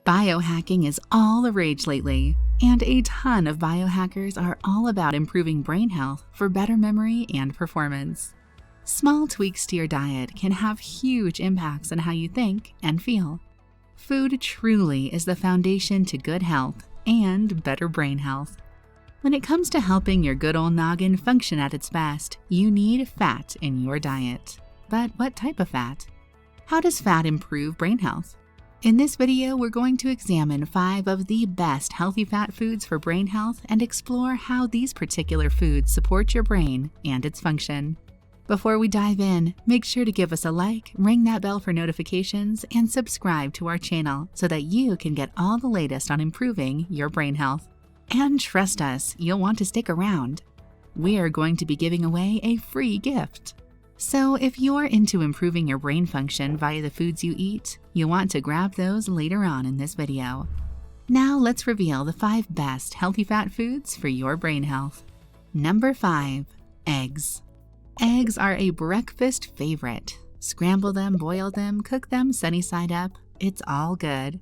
Biohacking is all the rage lately, and a ton of biohackers are all about improving brain health for better memory and performance. Small tweaks to your diet can have huge impacts on how you think and feel. Food truly is the foundation to good health and better brain health. When it comes to helping your good old noggin function at its best, you need fat in your diet. But what type of fat? How does fat improve brain health? In this video, we're going to examine 5 of the best healthy fat foods for brain health and explore how these particular foods support your brain and its function. Before we dive in, make sure to give us a like, ring that bell for notifications, and subscribe to our channel so that you can get all the latest on improving your brain health. And trust us, you'll want to stick around. We are going to be giving away a free gift. So if you're into improving your brain function via the foods you eat, you'll want to grab those later on in this video. Now let's reveal the 5 best healthy fat foods for your brain health. Number 5. Eggs. Eggs are a breakfast favorite. Scramble them, boil them, cook them sunny side up, it's all good.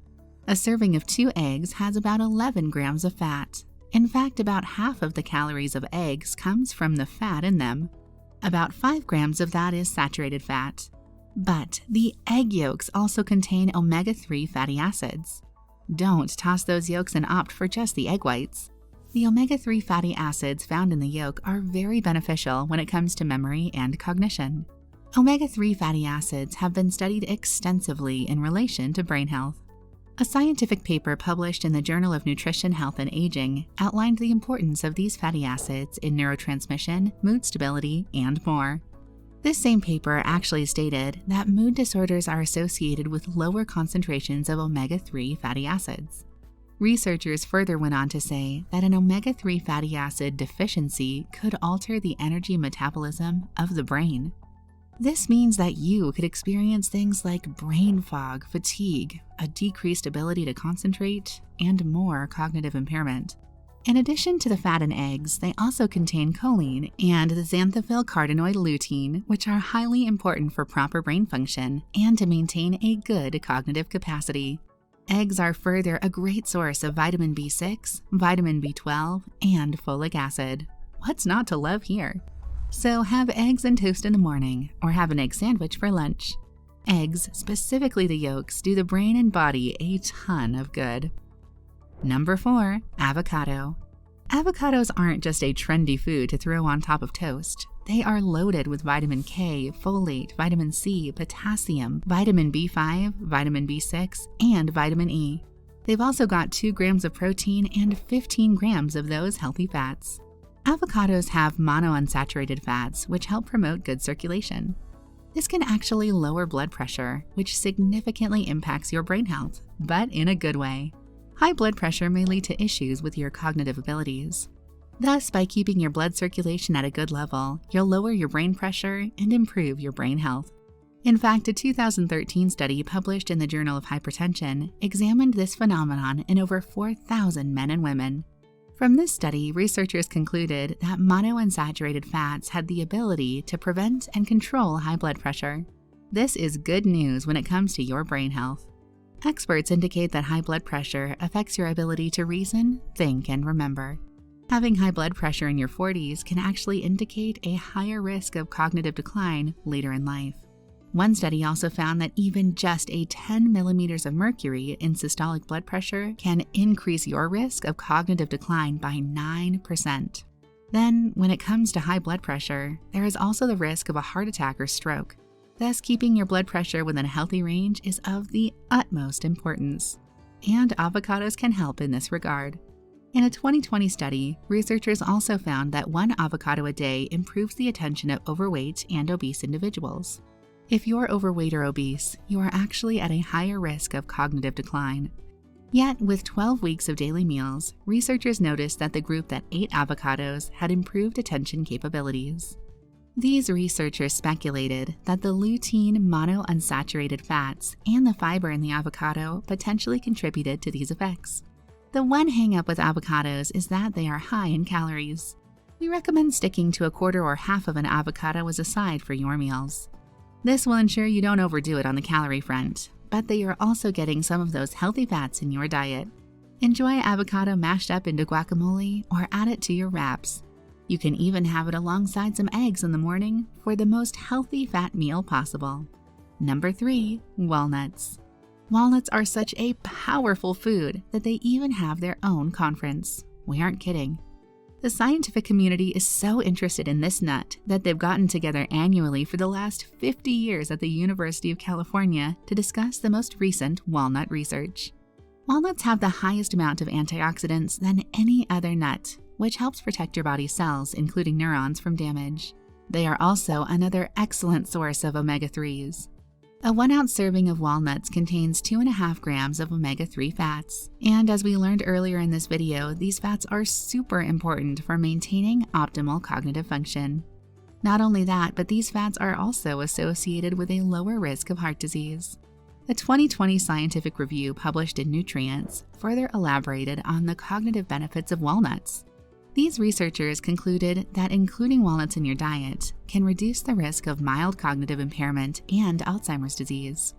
A serving of 2 eggs has about 11 grams of fat. In fact, about half of the calories of eggs comes from the fat in them. About 5 grams of that is saturated fat. But the egg yolks also contain omega-3 fatty acids. Don't toss those yolks and opt for just the egg whites. The omega-3 fatty acids found in the yolk are very beneficial when it comes to memory and cognition. Omega-3 fatty acids have been studied extensively in relation to brain health. A scientific paper published in the Journal of Nutrition, Health, and Aging outlined the importance of these fatty acids in neurotransmission, mood stability, and more. This same paper actually stated that mood disorders are associated with lower concentrations of omega-3 fatty acids. Researchers further went on to say that an omega-3 fatty acid deficiency could alter the energy metabolism of the brain. This means that you could experience things like brain fog, fatigue, a decreased ability to concentrate, and more cognitive impairment. In addition to the fat in eggs, they also contain choline and the xanthophyll carotenoid lutein, which are highly important for proper brain function and to maintain a good cognitive capacity. Eggs are further a great source of vitamin B6, vitamin B12, and folic acid. What's not to love here? So have eggs and toast in the morning, or have an egg sandwich for lunch. Eggs, specifically the yolks, do the brain and body a ton of good. Number 4. Avocado. Avocados aren't just a trendy food to throw on top of toast. They are loaded with vitamin K, folate, vitamin C, potassium, vitamin B5, vitamin B6, and vitamin E. They've also got 2 grams of protein and 15 grams of those healthy fats. Avocados have monounsaturated fats, which help promote good circulation. This can actually lower blood pressure, which significantly impacts your brain health, but in a good way. High blood pressure may lead to issues with your cognitive abilities. Thus, by keeping your blood circulation at a good level, you'll lower your brain pressure and improve your brain health. In fact, a 2013 study published in the Journal of Hypertension examined this phenomenon in over 4,000 men and women. From this study, researchers concluded that monounsaturated fats had the ability to prevent and control high blood pressure. This is good news when it comes to your brain health. Experts indicate that high blood pressure affects your ability to reason, think, and remember. Having high blood pressure in your 40s can actually indicate a higher risk of cognitive decline later in life. One study also found that even just a 10 millimeters of mercury in systolic blood pressure can increase your risk of cognitive decline by 9%. Then, when it comes to high blood pressure, there is also the risk of a heart attack or stroke. Thus, keeping your blood pressure within a healthy range is of the utmost importance. And avocados can help in this regard. In a 2020 study, researchers also found that 1 avocado a day improves the attention of overweight and obese individuals. If you're overweight or obese, you are actually at a higher risk of cognitive decline. Yet, with 12 weeks of daily meals, researchers noticed that the group that ate avocados had improved attention capabilities. These researchers speculated that the lutein monounsaturated fats and the fiber in the avocado potentially contributed to these effects. The one hang-up with avocados is that they are high in calories. We recommend sticking to a quarter or half of an avocado as a side for your meals. This will ensure you don't overdo it on the calorie front, but that you're also getting some of those healthy fats in your diet. Enjoy avocado mashed up into guacamole or add it to your wraps. You can even have it alongside some eggs in the morning for the most healthy fat meal possible. Number 3, walnuts. Walnuts are such a powerful food that they even have their own conference. We aren't kidding. The scientific community is so interested in this nut that they've gotten together annually for the last 50 years at the University of California to discuss the most recent walnut research. Walnuts have the highest amount of antioxidants than any other nut, which helps protect your body's cells, including neurons, from damage. They are also another excellent source of omega-3s. A 1-ounce serving of walnuts contains 2.5 grams of omega-3 fats, and as we learned earlier in this video, these fats are super important for maintaining optimal cognitive function. Not only that, but these fats are also associated with a lower risk of heart disease. A 2020 scientific review published in Nutrients further elaborated on the cognitive benefits of walnuts. These researchers concluded that including walnuts in your diet can reduce the risk of mild cognitive impairment and Alzheimer's disease,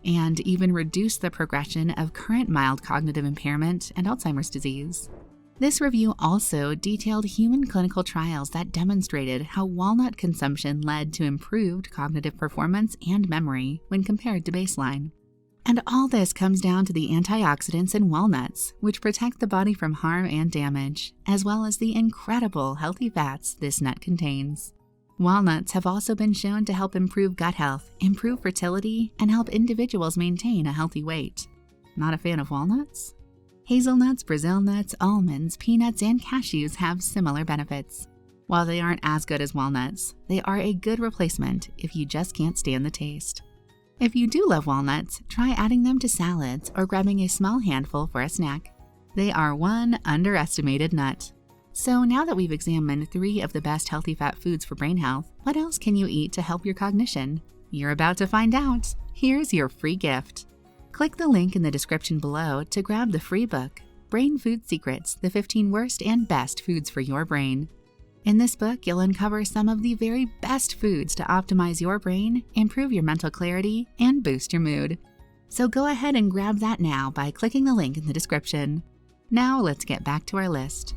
and even reduce the progression of current mild cognitive impairment and Alzheimer's disease. This review also detailed human clinical trials that demonstrated how walnut consumption led to improved cognitive performance and memory when compared to baseline. And all this comes down to the antioxidants in walnuts, which protect the body from harm and damage, as well as the incredible healthy fats this nut contains. Walnuts have also been shown to help improve gut health, improve fertility, and help individuals maintain a healthy weight. Not a fan of walnuts? Hazelnuts, Brazil nuts, almonds, peanuts, and cashews have similar benefits. While they aren't as good as walnuts, they are a good replacement if you just can't stand the taste. If you do love walnuts, try adding them to salads or grabbing a small handful for a snack. They are one underestimated nut. So now that we've examined 3 of the best healthy fat foods for brain health, what else can you eat to help your cognition? You're about to find out. Here's your free gift. Click the link in the description below to grab the free book, Brain Food Secrets: The 15 Worst and Best Foods for Your Brain. In this book, you'll uncover some of the very best foods to optimize your brain, improve your mental clarity, and boost your mood. So go ahead and grab that now by clicking the link in the description. Now let's get back to our list.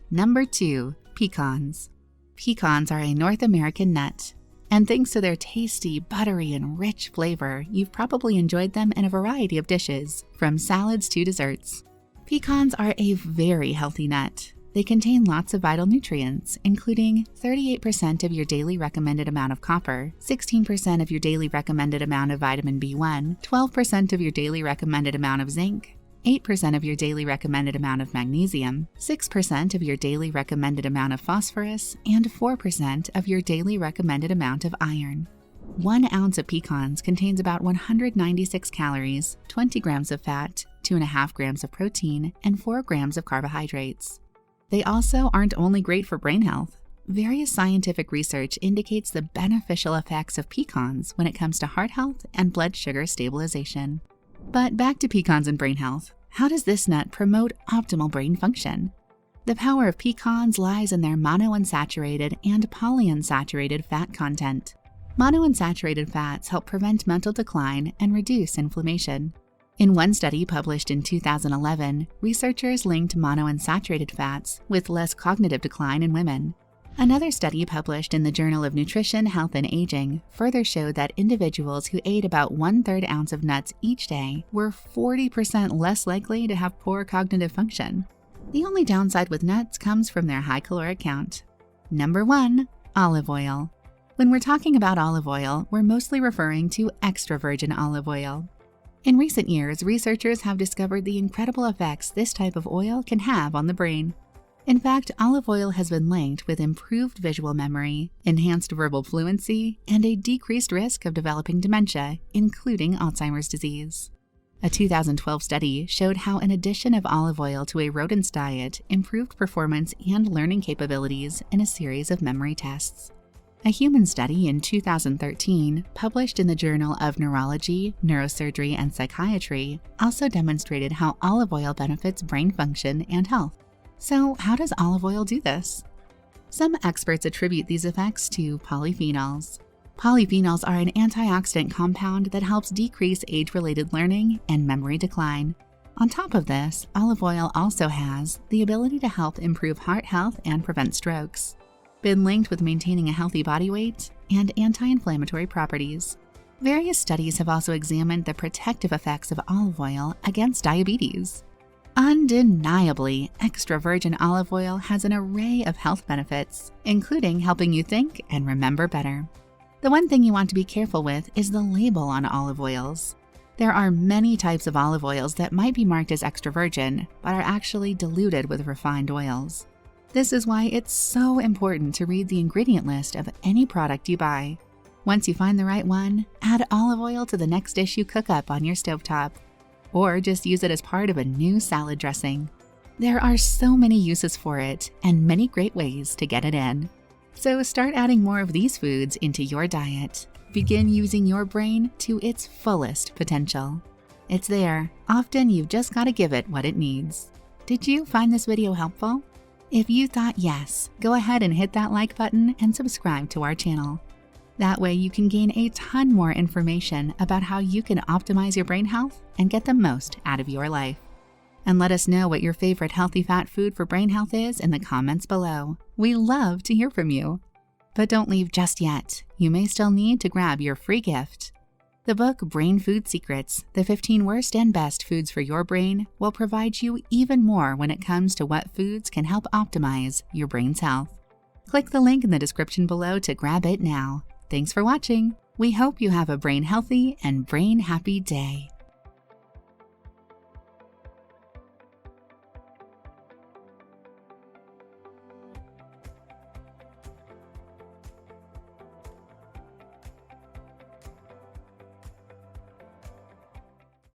Number 2, pecans. Pecans are a North American nut, and thanks to their tasty, buttery, and rich flavor, you've probably enjoyed them in a variety of dishes, from salads to desserts. Pecans are a very healthy nut. They contain lots of vital nutrients, including 38% of your daily recommended amount of copper, 16% of your daily recommended amount of vitamin B1, 12% of your daily recommended amount of zinc, 8% of your daily recommended amount of magnesium, 6% of your daily recommended amount of phosphorus, and 4% of your daily recommended amount of iron. 1 ounce of pecans contains about 196 calories, 20 grams of fat, 2.5 grams of protein, and 4 grams of carbohydrates. They also aren't only great for brain health. Various scientific research indicates the beneficial effects of pecans when it comes to heart health and blood sugar stabilization. But back to pecans and brain health. How does this nut promote optimal brain function? The power of pecans lies in their monounsaturated and polyunsaturated fat content. Monounsaturated fats help prevent mental decline and reduce inflammation. In one study published in 2011, researchers linked monounsaturated fats with less cognitive decline in women. Another study published in the Journal of Nutrition, Health, and Aging further showed that individuals who ate about 1/3 ounce of nuts each day were 40% less likely to have poor cognitive function. The only downside with nuts comes from their high caloric count. Number 1, olive oil. When we're talking about olive oil, we're mostly referring to extra virgin olive oil. In recent years, researchers have discovered the incredible effects this type of oil can have on the brain. In fact, olive oil has been linked with improved visual memory, enhanced verbal fluency, and a decreased risk of developing dementia, including Alzheimer's disease. A 2012 study showed how an addition of olive oil to a rodent's diet improved performance and learning capabilities in a series of memory tests. A human study in 2013, published in the Journal of Neurology, Neurosurgery, and Psychiatry, also demonstrated how olive oil benefits brain function and health. So, how does olive oil do this? Some experts attribute these effects to polyphenols. Polyphenols are an antioxidant compound that helps decrease age-related learning and memory decline. On top of this, olive oil also has the ability to help improve heart health and prevent strokes. Been linked with maintaining a healthy body weight and anti-inflammatory properties. Various studies have also examined the protective effects of olive oil against diabetes. Undeniably, extra virgin olive oil has an array of health benefits, including helping you think and remember better. The one thing you want to be careful with is the label on olive oils. There are many types of olive oils that might be marked as extra virgin, but are actually diluted with refined oils. This is why it's so important to read the ingredient list of any product you buy. Once you find the right one, add olive oil to the next dish you cook up on your stovetop, or just use it as part of a new salad dressing. There are so many uses for it and many great ways to get it in. So start adding more of these foods into your diet. Begin using your brain to its fullest potential. It's there. Often you've just got to give it what it needs. Did you find this video helpful? If you thought yes, go ahead and hit that like button and subscribe to our channel. That way you can gain a ton more information about how you can optimize your brain health and get the most out of your life. And let us know what your favorite healthy fat food for brain health is in the comments below. We love to hear from you. But don't leave just yet. You may still need to grab your free gift. The book Brain Food Secrets, the 15 worst and best foods for your brain, will provide you even more when it comes to what foods can help optimize your brain's health. Click the link in the description below to grab it now. Thanks for watching. We hope you have a brain healthy and brain happy day.